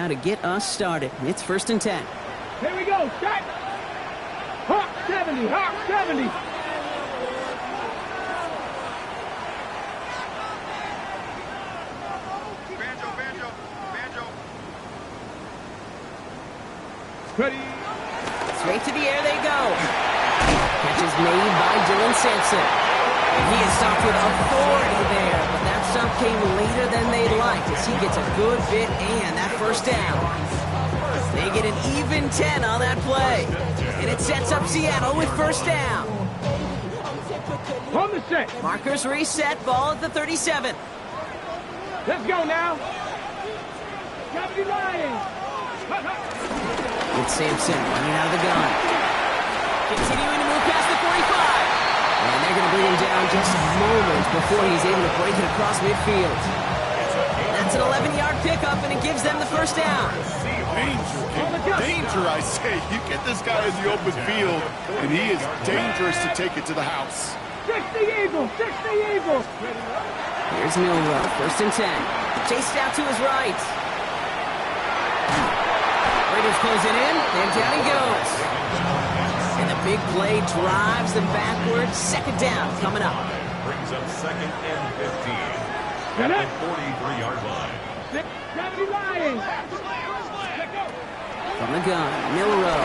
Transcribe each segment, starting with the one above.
now to get us started. It's 1st and 10. Here we go. Shot. Hawk 70. Hawk 70. Ready. Straight to the air they go. Catch is made by Dylan Sampson. And he is stopped with authority there, but that stop came later than they'd like as he gets a good bit and that first down. They get an even 10 on that play. And it sets up Seattle with first down. On the set. Markers reset, ball at the 37. Let's go now. Gravity Lions. It's Sampson running out of the gun. Continuing to move past the 45. And they're going to bring him down just moments before he's able to break it across midfield. That's an 11-yard pickup, and it gives them the first down. Danger, I say. You get this guy in the open field, and he is dangerous to take it to the house. 60 Eagles, 60 Eagles. Here's Milrow, 1st and 10. Chased out to his right. Raiders closing in, and down he goes. And the big play drives them backwards. 2nd down coming up. Brings up 2nd and 15. At the 43-yard line. Gravity Lions. From the gun, Milrow.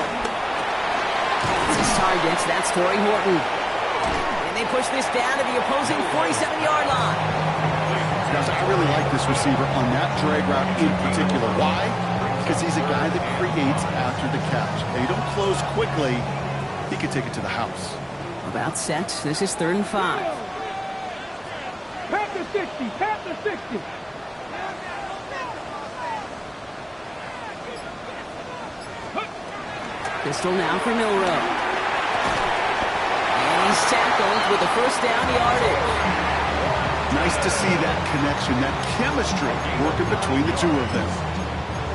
That's his targets. That's Torrey Horton. And they push this down to the opposing 47-yard line. Guys, I really like this receiver on that drag route in particular. Why? Because he's a guy that creates after the catch. They don't close quickly. He could take it to the house. About set. This is 3rd and 5. Panther 60. Panther 60. Pistol now for Milrow. And he's tackled with the first down yardage. Nice to see that connection, that chemistry working between the two of them.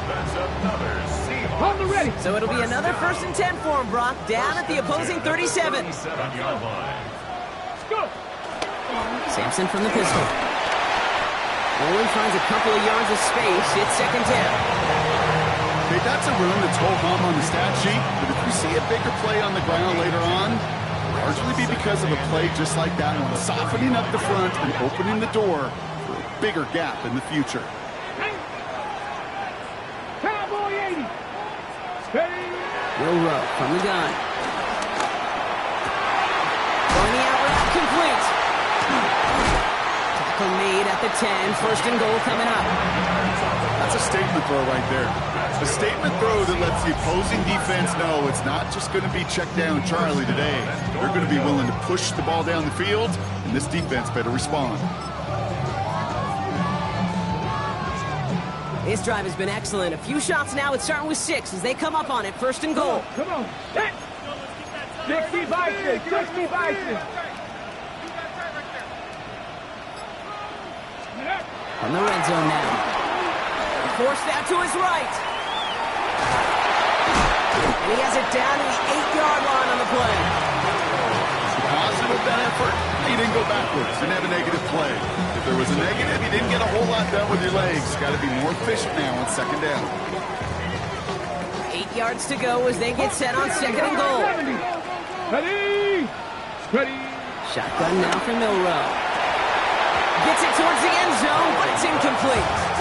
That's another Seahawks. On the ready. So it'll be another 1st and 10 for him, Brock, down at the opposing 37. 37-yard line. Let's go. Sampson from the pistol. Olin finds a couple of yards of space. It's 2nd down. Okay, that's a room that's ho-hum on the stat sheet, but if we see a bigger play on the ground later on, largely be because of a play just like that one, softening up the front and opening the door for a bigger gap in the future. Cowboy 80. Steady. Milrow from the gun. Throwing the out route complete. Tackle made at the 10. 1st and goal coming up. That's a statement throw right there. A statement throw that lets the opposing defense know it's not just going to be check down Charlie today. They're going to be willing to push the ball down the field, and this defense better respond. This drive has been excellent. A few shots now. It's starting with 6 as they come up on it. 1st and goal. Come on. 60 Bison. 60 Bison. From the red zone now. Forced out to his right. And he has it down to the 8-yard line on the play. Positive that effort. He didn't go backwards. Didn't have a negative play. If there was a negative, you didn't get a whole lot done with your legs. Got to be more efficient now on 2nd down. 8 yards to go as they get set on 2nd and goal. Ready. Ready. Shotgun now for Milrow. Gets it towards the end zone, but it's incomplete.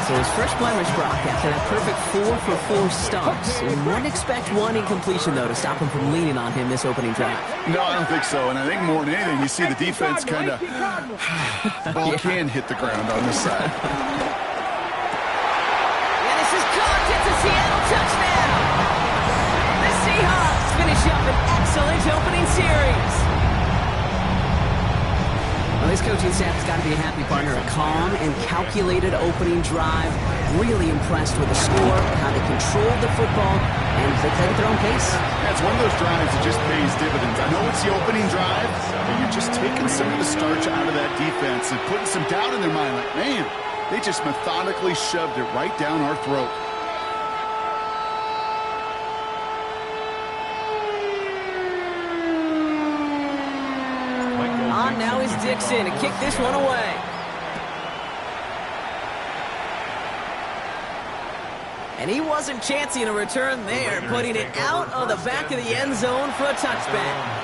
So his first blemish, Brock, after that perfect 4-for-4 starts. And wouldn't expect one incompletion, though, to stop him from leaning on him this opening drive. No, I don't think so. And I think more than anything, you see the defense kind of ball can hit the ground on this side. And this is caught. It's a Seattle touchdown. The Seahawks finish up an excellent opening series. Well, this coaching staff has got to be a happy partner. A calm and calculated opening drive. Really impressed with the score, how they controlled the football, and they played at their own pace. Yeah, it's one of those drives that just pays dividends. I know it's the opening drive, but you're just taking some of the starch out of that defense and putting some doubt in their mind. Like, man, they just methodically shoved it right down our throat. On now is Dixon to kick this one away. And he wasn't chancing a return there, putting it out of the back of the end zone for a touchback.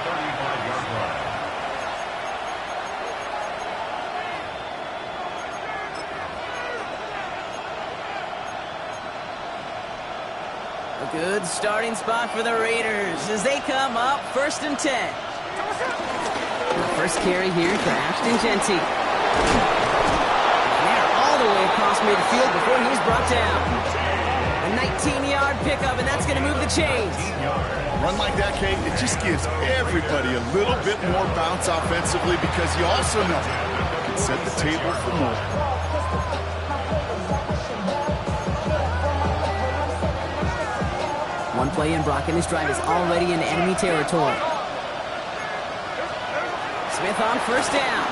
A good starting spot for the Raiders as they come up 1st and 10. The first carry here for Ashton Genty. And they're all the way across midfield before he's brought down. A 19-yard pickup, and that's going to move the chains. Run like that, Kate, it just gives everybody a little bit more bounce offensively because you also know you can set the table for more. One play in, Brock, and his drive is already in enemy territory. Smith on 1st down.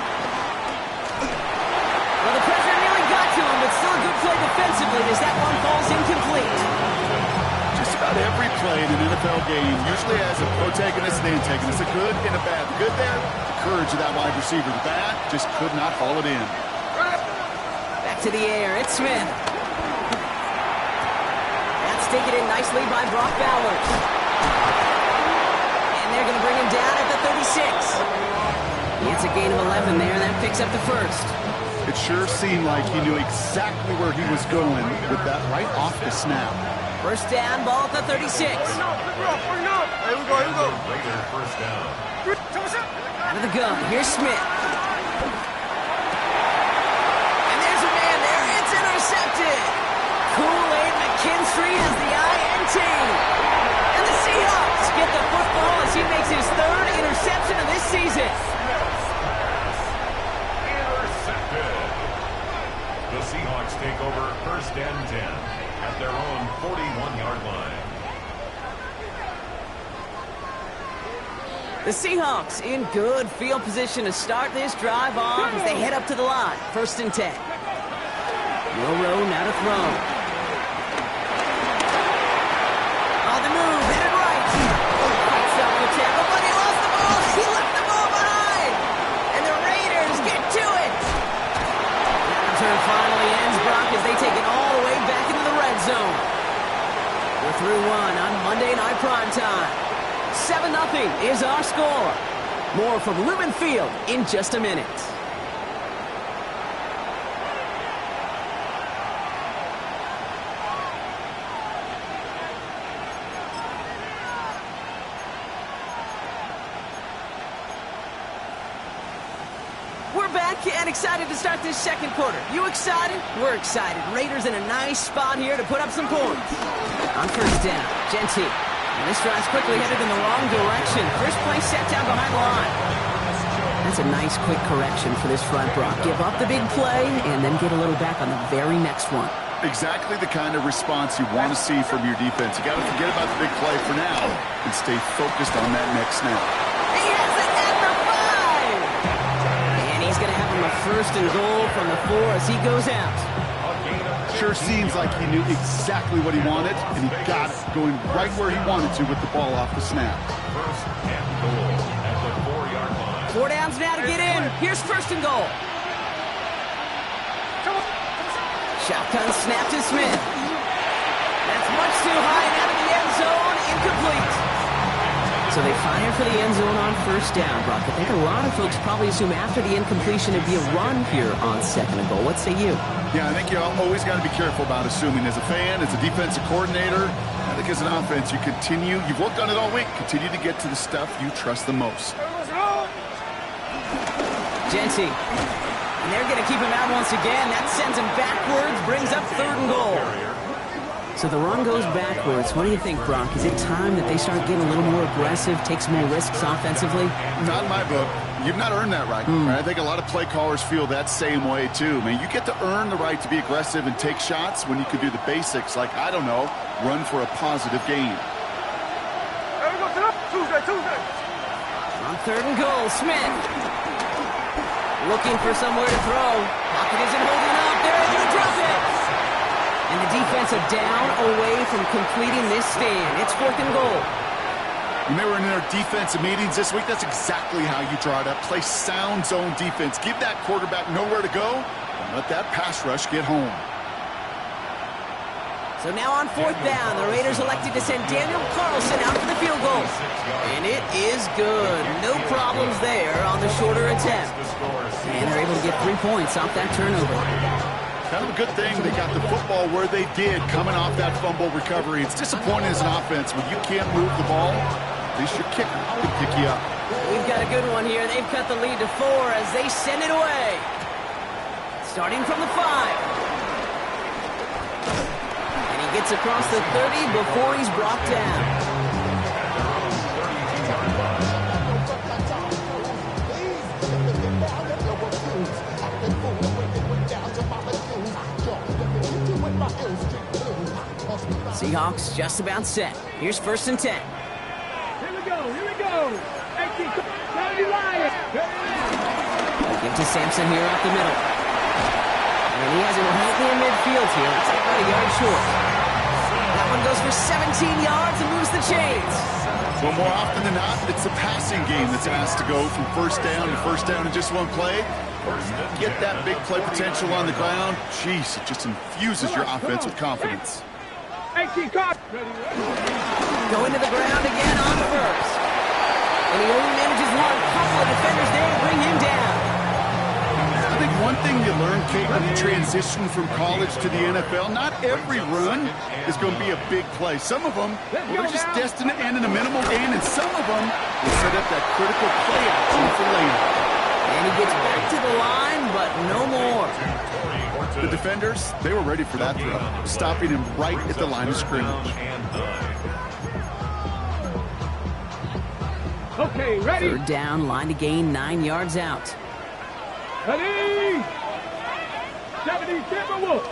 Well, the pressure nearly got to him, but still a good play defensively as that one falls incomplete. Just about every play in an NFL game usually has a protagonist and antagonist, a good and a bad. The good there, the courage of that wide receiver. The bad, just could not haul it in. Back to the air, it's Smith. That's taken in nicely by Brock Bowers. And they're going to bring him down at the 36. It's a gain of 11 there, and that picks up the first. It sure seemed like he knew exactly where he was going with that right off the snap. 1st down, ball at the 36. Here we go. Raider first down. Out of the gun, here's Smith. And there's a man there, it's intercepted. Kool-Aid McKinstry is the INT. And the Seahawks get the football as he makes his 3rd interception of this season. The Seahawks take over 1st and 10 at their own 41-yard line. The Seahawks in good field position to start this drive off as they head up to the line. 1st and 10. Will row now to throw. On the move, hit it right. Fights up the tackle, but he lost the ball. He left the ball behind. And the Raiders get to it. Return finally ends, Brock, as they take it all the way back into the red zone. We're through one on Monday Night Primetime. 7-0 is our score. More from Lumen Field in just a minute. We're back and excited to start this 2nd quarter. You excited? We're excited. Raiders in a nice spot here to put up some points. On 1st down, Genty. And this drive's quickly headed in the wrong direction. First play set down behind the line. That's a nice quick correction for this front, Brock. Give up the big play and then get a little back on the very next one. Exactly the kind of response you want to see from your defense. You got to forget about the big play for now and stay focused on that next snap. He has it at the 5! And he's going to have him a 1st and goal from the 4 as he goes out. Sure seems like he knew exactly what he wanted, and he got it, going right where he wanted to with the ball off the snap. 1st and goal at the 4-yard line. 4 downs now to get in. Here's 1st and goal. Shotgun snap to Smith. That's much too high and out of the end zone. Incomplete. So they fire for the end zone on 1st down, Brock. I think a lot of folks probably assume after the incompletion it'd be a run here on 2nd and goal. What say you? Yeah, I think you always got to be careful about assuming. As a fan, as a defensive coordinator, I think as an offense, you've worked on it all week, continue to get to the stuff you trust the most. Genty. And they're going to keep him out once again. That sends him backwards, brings up 3rd and goal. So the run goes backwards. What do you think, Brock? Is it time that they start getting a little more aggressive, take some more risks offensively? Not in my book. You've not earned that right. Right? I think a lot of play callers feel that same way, too. Man, you get to earn the right to be aggressive and take shots when you could do the basics, like, I don't know, run for a positive gain. There we go, Tuesday. On 3rd and goal, Smith. Looking for somewhere to throw. Pocket isn't holding up. They're able to drop it. And the defense are down away from completing this stand. It's 4th and goal. When they were in their defensive meetings this week, that's exactly how you draw it up. Play sound zone defense. Give that quarterback nowhere to go and let that pass rush get home. So now on 4th down, the Raiders elected to send Daniel Carlson out for the field goal. And it is good. No problems there on the shorter attempt. And they're able to get 3 points off that turnover. Kind of a good thing they got the football where they did coming off that fumble recovery. It's disappointing as an offense when you can't move the ball. At least your kicker can pick you up. We've got a good one here. They've cut the lead to 4 as they send it away. Starting from the 5. And he gets across the 30 before he's brought down. Seahawks just about set. Here's 1st and 10. Here we go, here we go. 18, Tony Lion. Give to Sampson here up the middle. And he has it right near midfield here. Looks like about a yard short. That one goes for 17 yards and moves the chains. Well, more often than not, it's a passing game that's asked to go from 1st down to 1st down in just one play. Get that big play potential on the ground. Jeez, it just infuses your offense with confidence. 18, caught. Going to the ground again on 1st. And he only manages one. Couple of defenders there to bring him down. I think one thing you learn, Kate, when you transition from college to the NFL, not every run is going to be a big play. Some of them are just destined to end in a minimal gain, and some of them will set up that critical play action for later. And he gets back to the line, but no more. The defenders, they were ready for that throw, stopping him right at the line of scrimmage. Okay, ready. 3rd down, line to gain 9 yards out. Ready. 70, Timberwolf.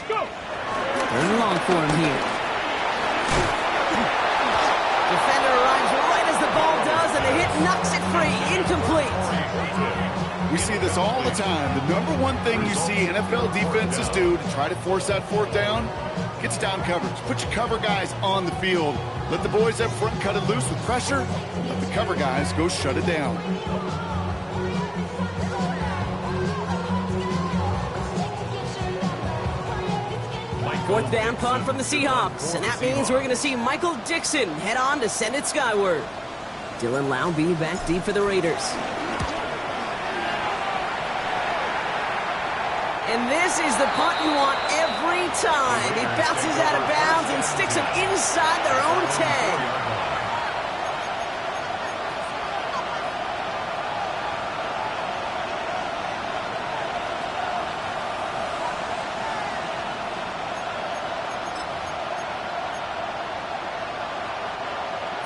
Go. 3rd and long for him here. Defender arrives right as the ball does, and the hit knocks it free. Incomplete. We see this all the time. The number one thing you see NFL defenses do to try to force that 4th down, gets down coverage. Put your cover guys on the field. Let the boys up front cut it loose with pressure. Let the cover guys go shut it down. Fourth down punt from the Seahawks, and that means we're going to see Michael Dixon head on to send it skyward. Dylan Lowby back deep for the Raiders. And this is the punt you want every time. He bounces out of bounds and sticks them inside their own 10.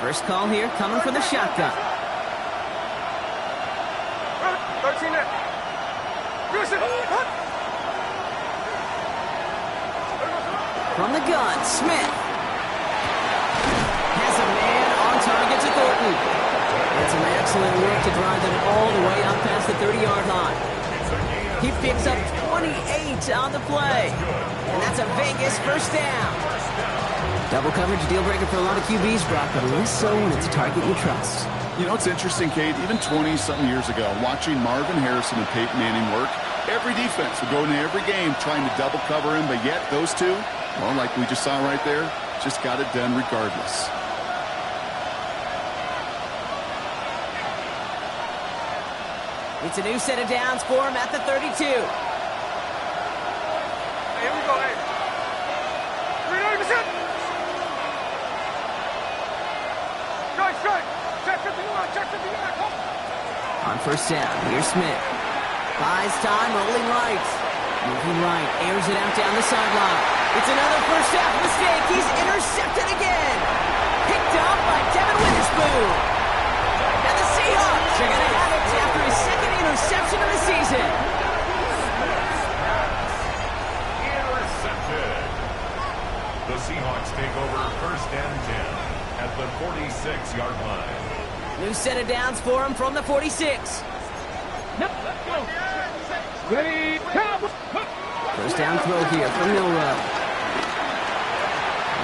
First call here coming from the shotgun. 13 there. From the gun, Smith has a man on target to Thornton. That's some excellent work to drive them all the way up past the 30-yard line. He picks up 28 on the play. And that's a Vegas 1st down. Double coverage deal breaker for a lot of QBs, Brock, but less so when it's a target you trust. You know, it's interesting, Kate, even 20-something years ago, watching Marvin Harrison and Peyton Manning work, every defense would go into every game trying to double cover him, but yet those two, well, like we just saw right there, just got it done regardless. It's a new set of downs for him at the 32. Hey, here we go, hey. 390%. Strike. Check 51, check 51, come. On 1st down, here's Smith. Buys time, rolling right. Moving right, airs it out down the sideline. It's another 1st half mistake. He's intercepted again. Picked up by Devin Witherspoon. And the Seahawks are going to have it after his 2nd interception of the season. Intercepted. The Seahawks take over 1st and 10 at the 46-yard line. New set of downs for him from the 46. Ready, come. 1st down throw here from Milrow.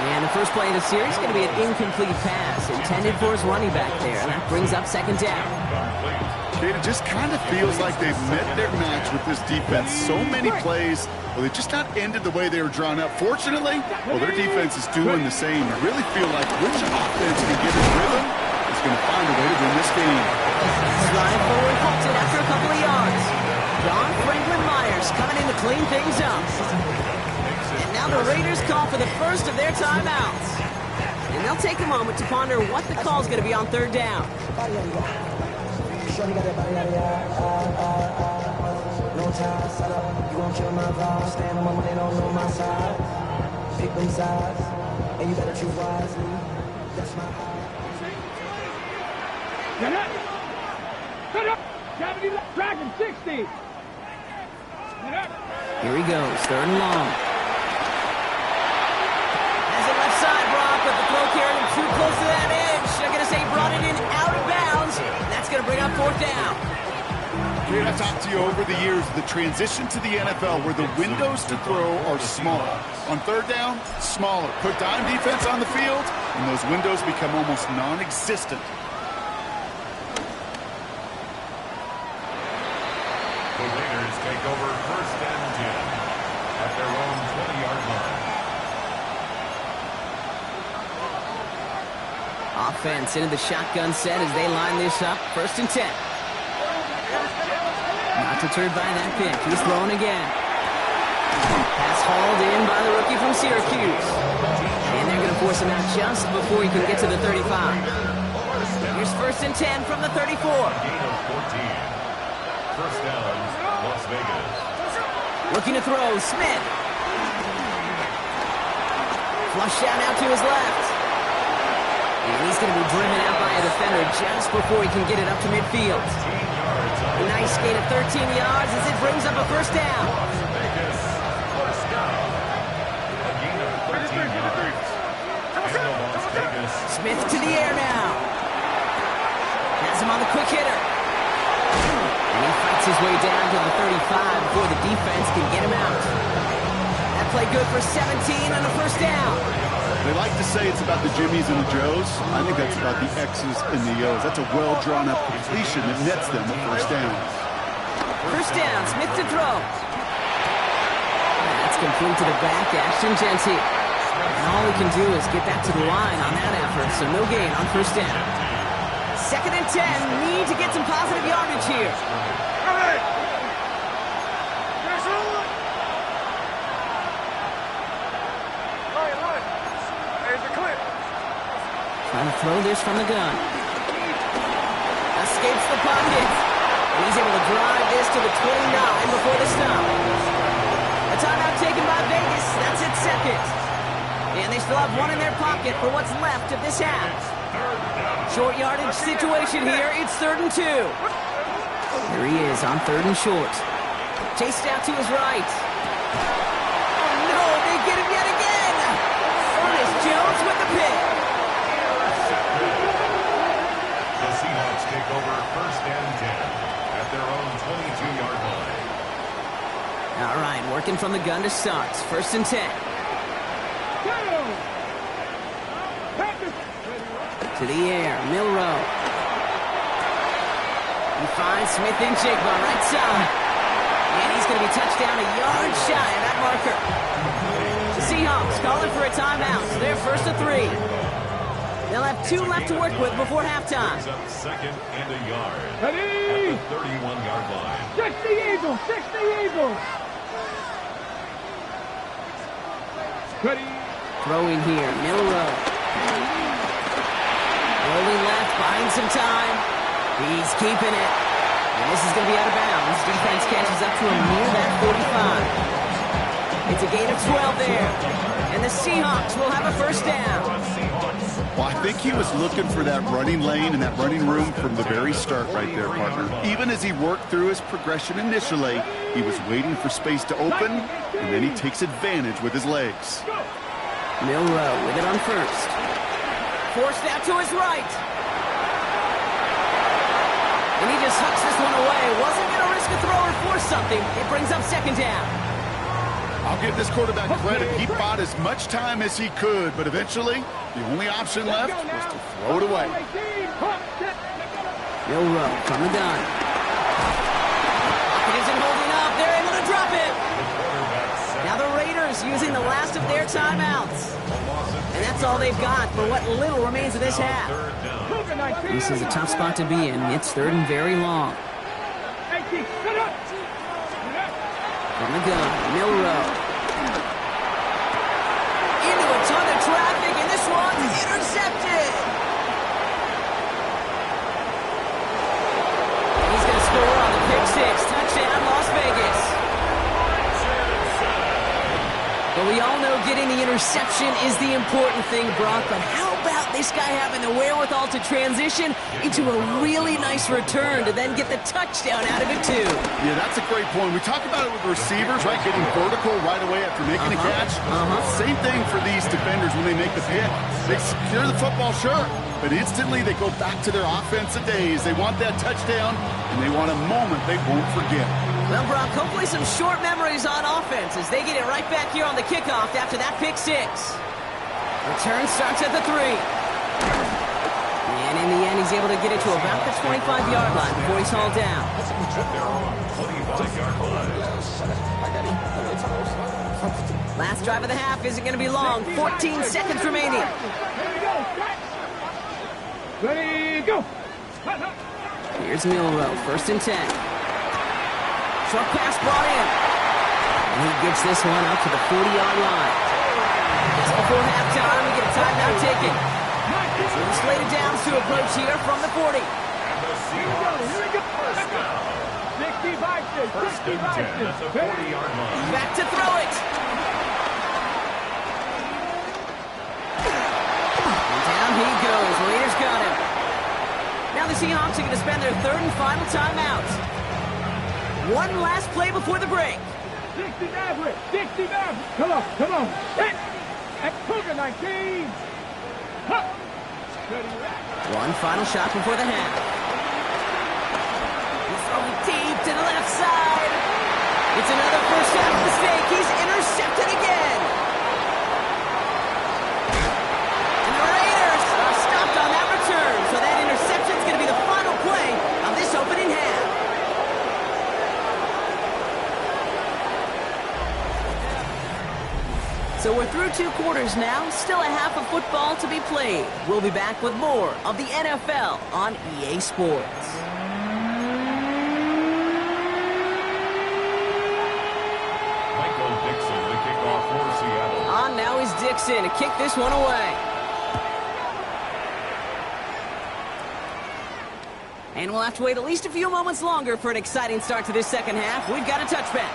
And the first play of the series is going to be an incomplete pass intended for his running back there. And that brings up second down. It just kind of feels like they've met their match with this defense. So many plays, well, they just not ended the way they were drawn up. Fortunately, well, their defense is doing the same. I really feel like which offense can get his rhythm is going to find a way to win this game. Slide forward, halted after a couple of yards. John Franklin Myers coming in to clean things up. And now the Raiders call for the first of their timeouts. And they'll take a moment to ponder what the call is going to be on third down. Shorty got that body out of no time, set up, you gon' kill my vibe. Stand on my money, don't know my side. Pick them sides, and you better choose wisely. That's my Get up! Get up! 70 left, Dragon 60! Get up! Here he goes, third and long. Has it left side, Brock, but the throw carried him too close to that edge. I'm going to say brought it in out of bounds. That's going to bring up fourth down. I've talked to you over the years, the transition to the NFL where the windows to throw are smaller. On third down, smaller. Put dime defense on the field, and those windows become almost non-existent. The Raiders take over first and 10 at their own 20-yard line. Offense into the shotgun set as they line this up. First and 10. Not deterred by that pick. He's throwing again. Pass hauled in by the rookie from Syracuse. And they're going to force him out just before he can get to the 35. Here's first and 10 from the 34. Gain of 14. First down, Las Vegas. Looking to throw, Smith. Flush out now to his left. And he's going to be driven out by a defender just before he can get it up to midfield. A nice gain of 13 yards as it brings up a first down. Vegas, first down. A gain of 13 yards. And the Las Vegas. Smith to the air now. Has him on the quick hitter. And he fights his way down to the 35 before the defense can get him out. That play good for 17 on a first down. They like to say it's about the Jimmies and the Joes. I think that's about the X's and the O's. That's a well-drawn-up completion that nets them a first down. First down, Smith to throw. That's complete to the back, Ashton Genty. And all he can do is get back to the line on that effort, so no gain on first down. Second and 10, need to get some positive yardage here. Trying to throw this from the gun. Escapes the pocket. And he's able to drive this to the 29 before the stop. A timeout taken by Vegas. That's its second. And they still have one in their pocket for what's left of this half. Short yardage situation here. It's third and 2. There he is on third and short. Chased out to his right. Oh no, they get him yet again. Ernest Jones with the pick. The Seahawks take over first and 10 at their own 22-yard line. All right, working from the gun to start. First and 10. To the air, Milrow. He finds Smith in Jigba, right side. And he's going to be touched down a yard shy of that marker. The Seahawks calling for a timeout. So they're first to 3. They'll have 2 left to work with before halftime. Up second and a yard Ready? at the 31-yard line. 60 Eagles! 60 Eagles! Ready? Throwing here, Milrow. Rolling left, buying some time. He's keeping it. And this is going to be out of bounds. Defense catches up to him near that 45. It's a gain of 12 there. And the Seahawks will have a first down. Well, I think he was looking for that running lane and that running room from the very start right there, partner. Even as he worked through his progression initially, he was waiting for space to open, and then he takes advantage with his legs. Milrow with it on first. Forced out to his right. And he just hucks this one away. Wasn't going to risk a throw or force something. It brings up second down. I'll give this quarterback credit. He bought as much time as he could, but eventually, the only option left was to throw it away. Milrow from the gun. It isn't holding up. They're able to drop it. Now the Raiders using the last of their timeouts. And that's all they've got for what little remains of this half. This is a tough spot to be in. It's 3rd and very long. From the gun, Milrow. Into a ton of traffic, and this one's intercepted. He's going to score on the pick six. Touchdown, Las Vegas. But we all know getting the interception is the important thing, Brock. But how about this guy having the wherewithal to transition into a really nice return to then get the touchdown out of it, too? Yeah, that's a great point. We talk about it with receivers, right? Getting vertical right away after making a catch. Same thing for these defenders when they make the pick. They secure the football, sure, but instantly they go back to their offensive days. They want that touchdown, and they want a moment they won't forget. Well, Brock, hopefully some short memories on offense as they get it right back here on the kickoff after that pick six. Return starts at the 3. And in the end, he's able to get it to about the 25-yard line before he's hauled down. Last drive of the half isn't going to be long. 14 seconds remaining. Ready, go. Here's Milrow, 1st and 10. Short pass brought in. And he gets this one up to the 40-yard line. Just before halftime, we get a timeout taken. So the slated downs to approach here from the 40. And the Seahawks. Here we go. First down. 65. First and 10 at the 40-yard line. Back to throw it. And down he goes. Raiders got him. Now the Seahawks are going to spend their 3rd and final timeout. One last play before the break. 60 Maverick. Come on. Hit. At Cougar 19. One final shot before the half. He's throwing deep to the left side. It's another first half mistake. He's intercepted again. And the Raiders are stopped on that return. So that interception is going to be the final play of this opening half. So we're through 2 quarters now, still a half of football to be played. We'll be back with more of the NFL on EA Sports. Michael Dixon, the kickoff for Seattle. On now is Dixon to kick this one away. And we'll have to wait at least a few moments longer for an exciting start to this second half. We've got a touchback.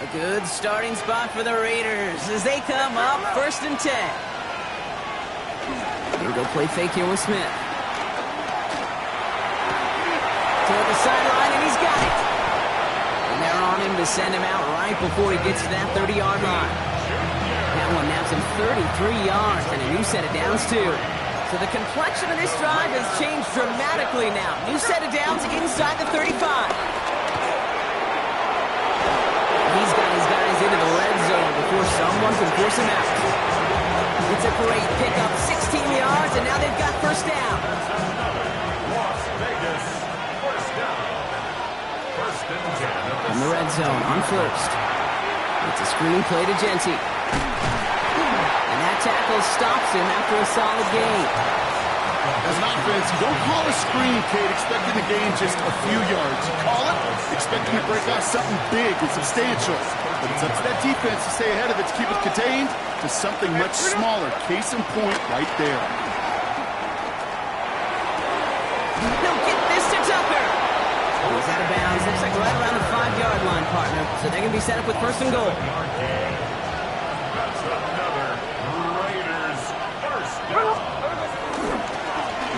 A good starting spot for the Raiders as they come up 1st and 10. Here go play fake here with Smith. Toward the sideline, and he's got it. And they're on him to send him out right before he gets to that 30-yard line. That one naps him 33 yards and a new set of downs, too. So the complexion of this drive has changed dramatically now. New set of downs inside the 35. He's got his guys into the red zone before someone can force him out. It's a great pickup, 16 yards, and now they've got first down. Las Vegas, first down. 1st and 10 In the red zone on 1st. It's a screen play to Genty. And that tackle stops him after a solid gain. As an offense, you don't call a screen, Kate, expecting to gain just a few yards. You call it expecting to break off something big and substantial. But it's up to that defense to stay ahead of it, to keep it contained to something much smaller. Case in point right there. They'll get this to Tucker. He's out of bounds. Looks like right around the 5-yard line, partner. So they're going to be set up with 1st and goal. That's another Raiders first down.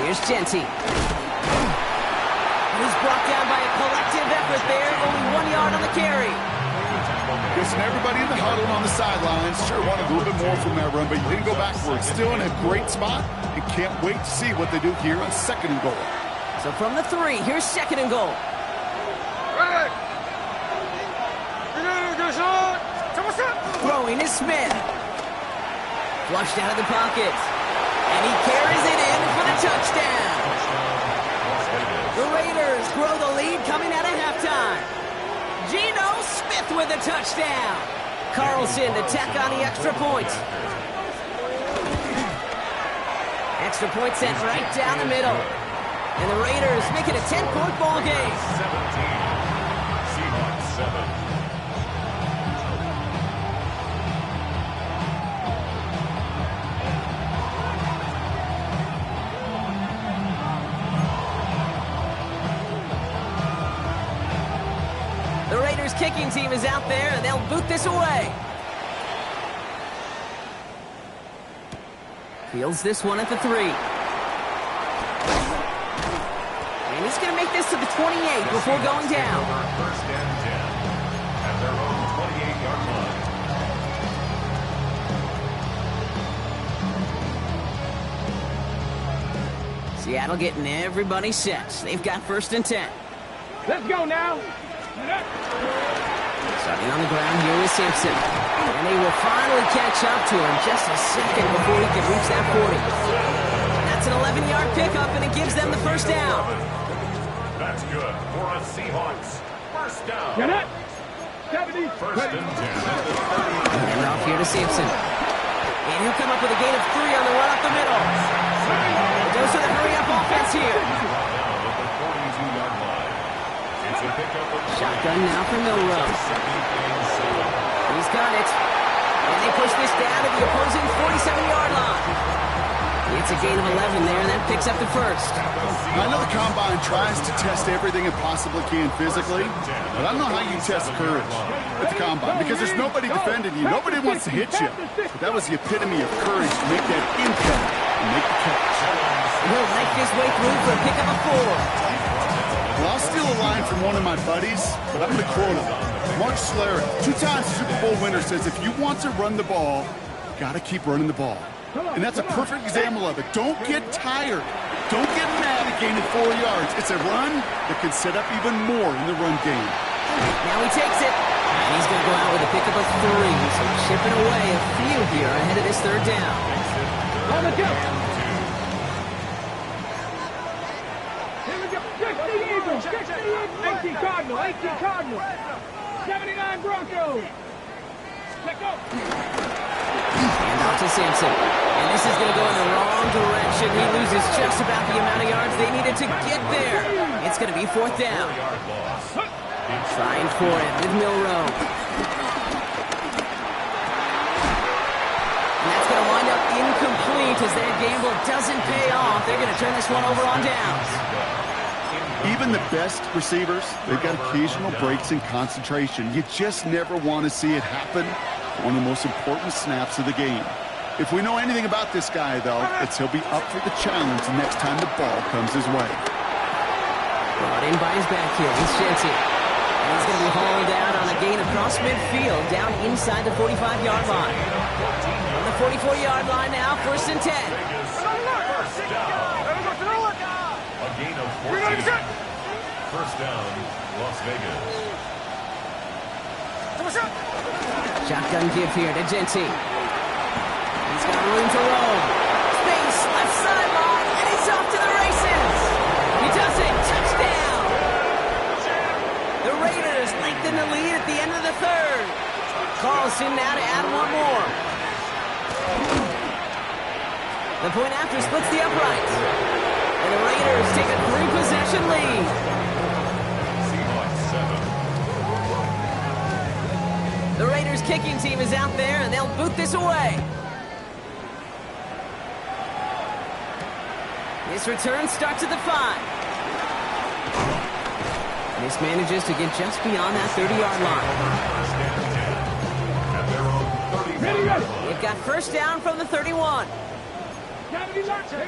Here's Genty. He's brought down by a collective effort there. Only 1 yard on the carry. Listen, everybody in the huddle on the sidelines sure wanted a little bit more from that run, but you didn't go backwards. Still in a great spot and can't wait to see what they do here on 2nd and goal. So from the 3, here's second and goal. Throwing is Smith. Flushed out of the pocket. And he carries it in for the touchdown. The Raiders grow the lead coming out of halftime. Geno Smith with a touchdown. Carlson to tack on the extra point. Extra point sent right down the middle. And the Raiders make it a 10-point ball game. 17. Seahawks 7. The Raiders kicking team is out there, and they'll boot this away. Fields this one at the 3. And he's going to make this to the 28 before going down. First and 10 at their own 28-yard line. Seattle getting everybody set. They've got first and 10. Let's go now. Starting on the ground here with Simpson. And he will finally catch up to him just a second before he can reach that 40. That's an 11-yard pickup, and it gives them the first down. That's good for a Seahawks. First down. Get it. 70. First and 10. And off here to Simpson. And he'll come up with a gain of 3 on the run up the middle. Goes to the hurry-up offense here. Shotgun now for Milrose. He's got it. And they push this down to the opposing 47-yard line. It's a gain of 11 there, and that picks up the first. I know the Combine tries to test everything it possibly can physically, but I don't know how you test courage at the Combine, because there's nobody defending you. Nobody wants to hit you. But that was the epitome of courage to make that impact and make the catch. He'll make his way through for a pickup of 4. Well, I'll steal a line from one of my buddies, but I'm going to quote him. Mark Schlereth, 2-time Super Bowl winner, says if you want to run the ball, you got to keep running the ball. And that's a perfect example of it. Don't get tired. Don't get mad at gaining 4 yards. It's a run that can set up even more in the run game. Now he takes it. And he's going to go out with a pickup of 3. So chipping away a few here ahead of this third down. On the go. Here we go. 60 Eagles. 60 Eagles. 18 Cardinal. 18 Cardinal. 79 Broncos. Let go. And off to Simpson. And this is going to go in the wrong direction. He loses just about the amount of yards they needed to get there. It's going to be 4th down. Trying for it with Milroe. And that's going to wind up incomplete as that gamble doesn't pay off. They're going to turn this one over on downs. Even the best receivers, they've got occasional breaks in concentration. You just never want to see it happen. One of the most important snaps of the game. If we know anything about this guy, though, it's he'll be up for the challenge the next time the ball comes his way. Brought in by his back heel, he's Shenty. And he's going to be hauled out on a gain across midfield, down inside the 45-yard line. On the 44-yard line now, 1st and 10. First down. A gain of 14. First down, Las Vegas. Shotgun give here to Genty. He's got room to roam. Space, left sideline, and he's off to the races. He does it. Touchdown. The Raiders lengthen the lead at the end of the third. Carlson now to add one more. The point after splits the uprights. And the Raiders take a 3-possession lead. Seahawks 7. The Raiders kicking team is out there, and they'll boot this away. This return starts at the 5. This manages to get just beyond that 30-yard line. They've got first down from the 31. Here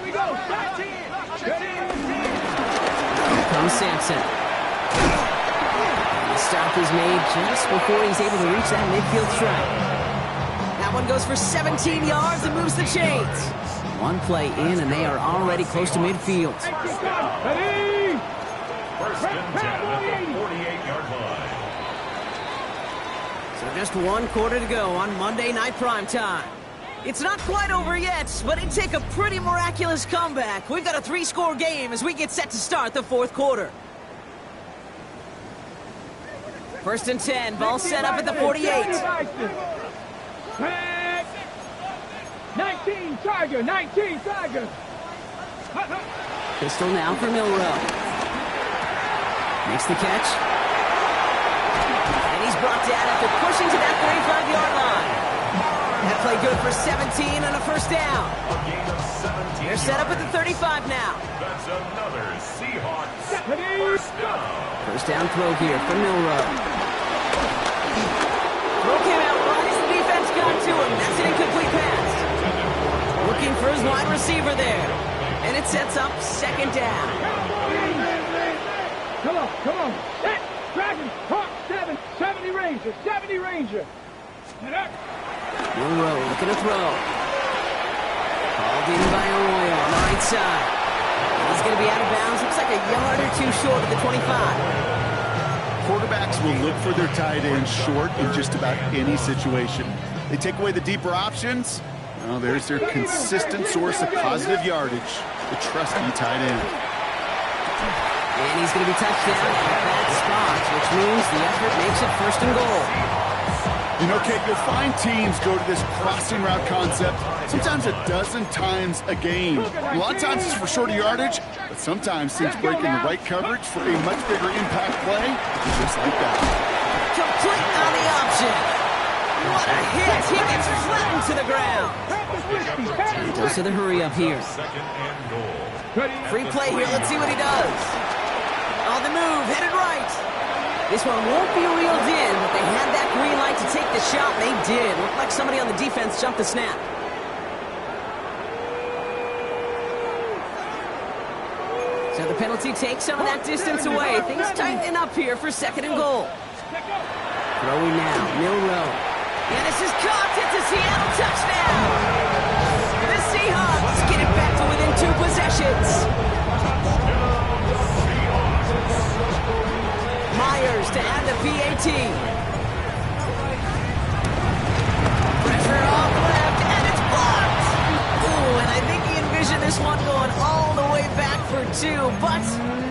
we go. Here comes Sampson. The stop is made just before he's able to reach that midfield stripe. That one goes for 17 yards and moves the chains. One play in, and they are already close to midfield. Ready? So just one quarter to go on Monday Night Primetime. It's not quite over yet, but it'd take a pretty miraculous comeback. We've got a 3-score game as we get set to start the fourth quarter. First and 10, ball set up at the 48. 19 Tiger, 19 Tiger. Pistol now for Milrow. Makes the catch. And he's brought down after pushing to that 35-yard line. That play good for 17 and a first down. A gain of 17 They're set up at the 35 now. That's another Seahawks first down. First down throw here for Milrow. Throw came out right as the defense got to him. That's an incomplete pass. Looking for his wide receiver there. And it sets up second down. Come on. Set, Dragon, Hawk, 70 Ranger, 70 Ranger. Milrow looking to throw. Called in by Arroyo on the right side. He's going to be out of bounds. Looks like a yard or two short of the 25. Quarterbacks will look for their tight end short in just about any situation. They take away the deeper options. Well, there's their consistent source of positive yardage, the trusty tight end. And he's going to be touched down at that spot, which means the effort makes it first and goal. You know, Kate, you'll find teams go to this crossing route concept sometimes a dozen times a game. A lot of times it's for shorter yardage, but sometimes teams break in the right coverage for a much bigger impact play, just like that. Complete on the option. What a hit. He gets flattened to the ground. He goes to the hurry up here. Second and goal. Free play here. Let's see what he does. On the move, headed right. This one won't be reeled in, but they had that green light to take the shot, and they did. Looked like somebody on the defense jumped the snap. So the penalty takes some of that distance away. Things tightening up here for second and goal. Throwing now, Milrow. And this is caught. It's a Seattle touchdown. The Seahawks get it back to within 2 possessions. Myers to add the PAT. Pressure off left, and it's blocked. Ooh, and I think he envisioned this one going all the way back for 2, but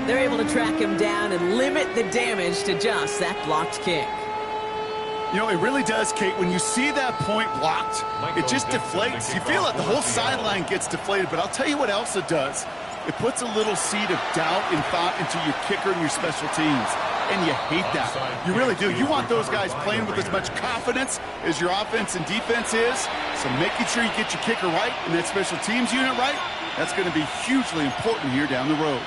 they're able to track him down and limit the damage to just that blocked kick. You know, it really does, Kate. When you see that point blocked, it just deflates. You feel like the whole sideline gets deflated, but I'll tell you what else it does. It puts a little seed of doubt and thought into your kicker and your special teams. And you hate that. You really do. You want those guys playing with as much confidence as your offense and defense is. So making sure you get your kicker right and that special teams unit right, that's going to be hugely important here down the road.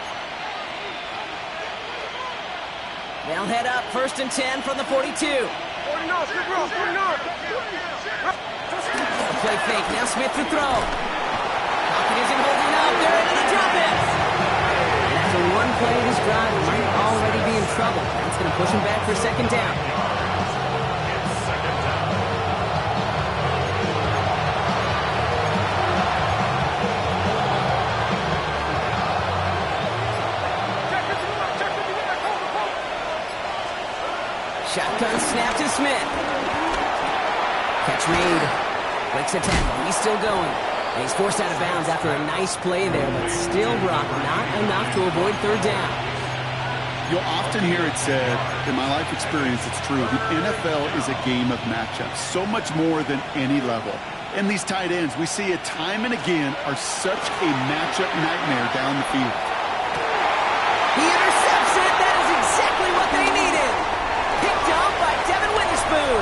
They'll head up first and 10 from the 42. Play fake. Now Smith to throw. Pocket isn't holding up. They're into the drop it. And after one play, this drive might already be in trouble. That's going to push him back for second down. Shotgun snap to Smith. Catch made. Breaks a tackle. He's still going. And he's forced out of bounds after a nice play there, but still, Brock, not enough to avoid third down. You'll often hear it said, in my life experience, it's true, the NFL is a game of matchups, so much more than any level. And these tight ends, we see it time and again, are such a matchup nightmare down the field. He intercepts it. That is exactly what they needed. Picked up by Devin Witherspoon.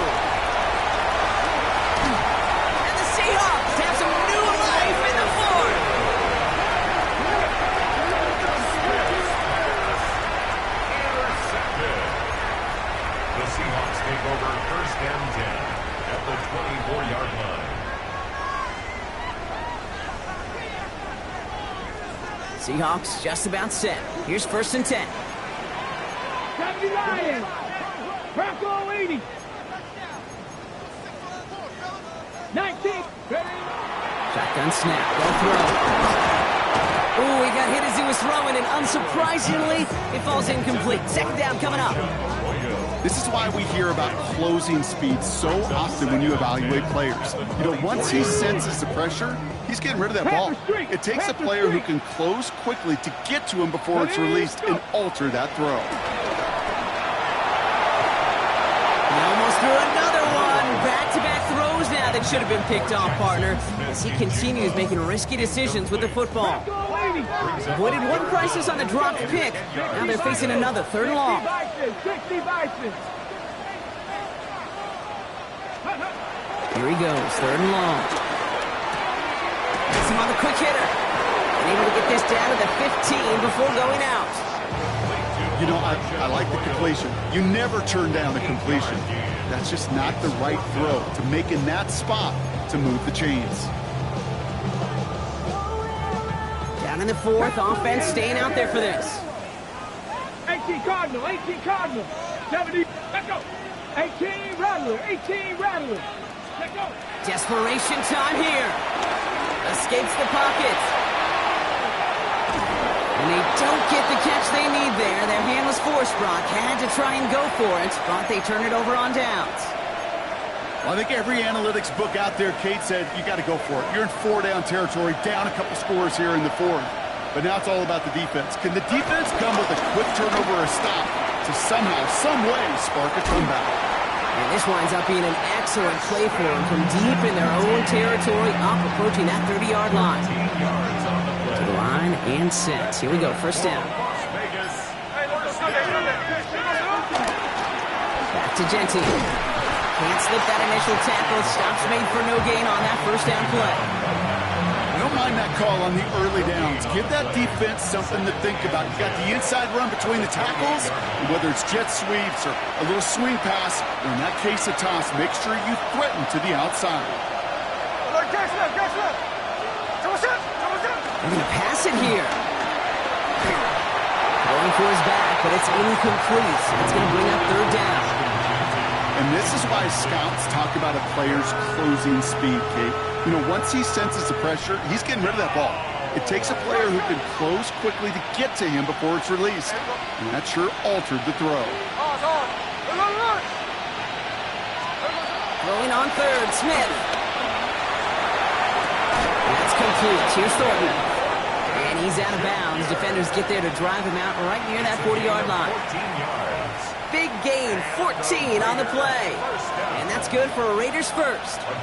And the Seahawks have some new life in the fourth. Intercepted. The Seahawks take over first and 10 at the 24-yard line. Seahawks just about set. Here's first and 10. 70 Lions. Bronco 80. 19. Shotgun snap. They'll throw. Ooh, he got hit as he was throwing, and unsurprisingly, it falls incomplete. Second down coming up. This is why we hear about closing speed so often when you evaluate players. You know, once he senses the pressure, he's getting rid of that ball. It takes a player who can close quickly to get to him before it's released and alter that throw. He almost threw another one. Back-to-back throws now that should have been picked off, partner, as he continues making risky decisions with the football. Avoided one crisis on the dropped pick. Now they're facing another 3rd and long. 60 Bisons. Here he goes, 3rd and long. Gets him on the quick hitter. And able to get this down to the 15 before going out. You know, I like the completion. You never turn down the completion. That's just not the right throw to make in that spot to move the chains. Down in the 4th, offense staying out there for this. 18 Cardinal, 18 Cardinal. 70, let's go. 18 Rattler, 18 Rattler. Let's go. Desperation time here. Escapes the pocket. And they don't get the catch they need there. Their hand was forced, Brock. Had to try and go for it, but they turn it over on downs. Well, I think every analytics book out there, Kate said, you got to go for it. You're in 4-down territory, down a couple scores here in the 4th. But now it's all about the defense. Can the defense come with a quick turnover or a stop to somehow, some way, spark a comeback? And this winds up being an excellent play for them from deep in their own territory, up approaching that 30-yard line. To the line and set. Here we go, 1st down. Back to Genty. Can't slip that initial tackle. Stops made for no gain on that 1st down play. I don't mind that call on the early downs. Give that defense something to think about. You got the inside run between the tackles, and whether it's jet sweeps or a little swing pass, or in that case a toss, make sure you threaten to the outside. They're going to pass it here. Going for his back, but it's incomplete. So it's going to bring up 3rd down. And this is why scouts talk about a player's closing speed, Kate. You know, once he senses the pressure, he's getting rid of that ball. It takes a player who can close quickly to get to him before it's released. And that sure altered the throw. Throwing on 3rd, Smith. That's complete. Here's Thornton. And he's out of bounds. Defenders get there to drive him out right near that 40-yard line. Big gain, 14 on the play. And that's good for a Raiders first. Oh,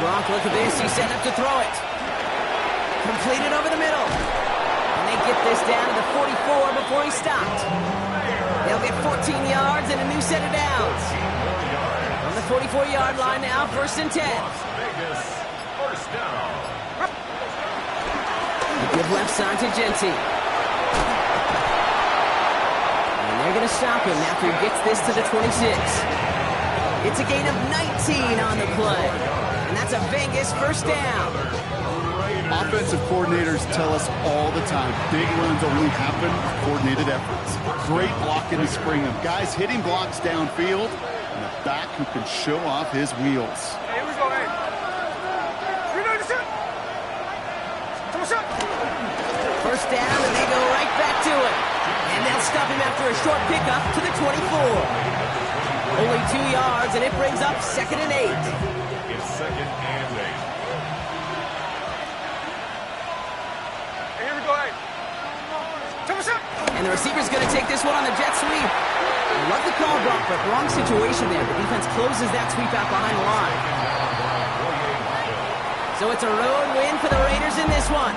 Brock, look at this. He's set up to throw it. Completed over the middle. And they get this down to the 44 before he stopped. They'll get 14 yards and a new set of downs. On the 44-yard line now, 1st and 10. They give left side to Genty. They're going to stop him after he gets this to the 26. It's a gain of 19 on the play. And that's a Vegas 1st down. Offensive coordinators tell us all the time, big runs only happen with coordinated efforts. Great blocking to spring them. Guys hitting blocks downfield, and a back who can show off his wheels. Here we go, hey. First down, and they go right back to it. And they'll stop him after a short pickup to the 24. Only 2 yards, and it brings up 2nd and 8. It's 2nd and 8. Here we go, hey. And the receiver's going to take this one on the jet sweep. I love the call, Brock, but wrong situation there. The defense closes that sweep out behind the line. So it's a road win for the Raiders in this one.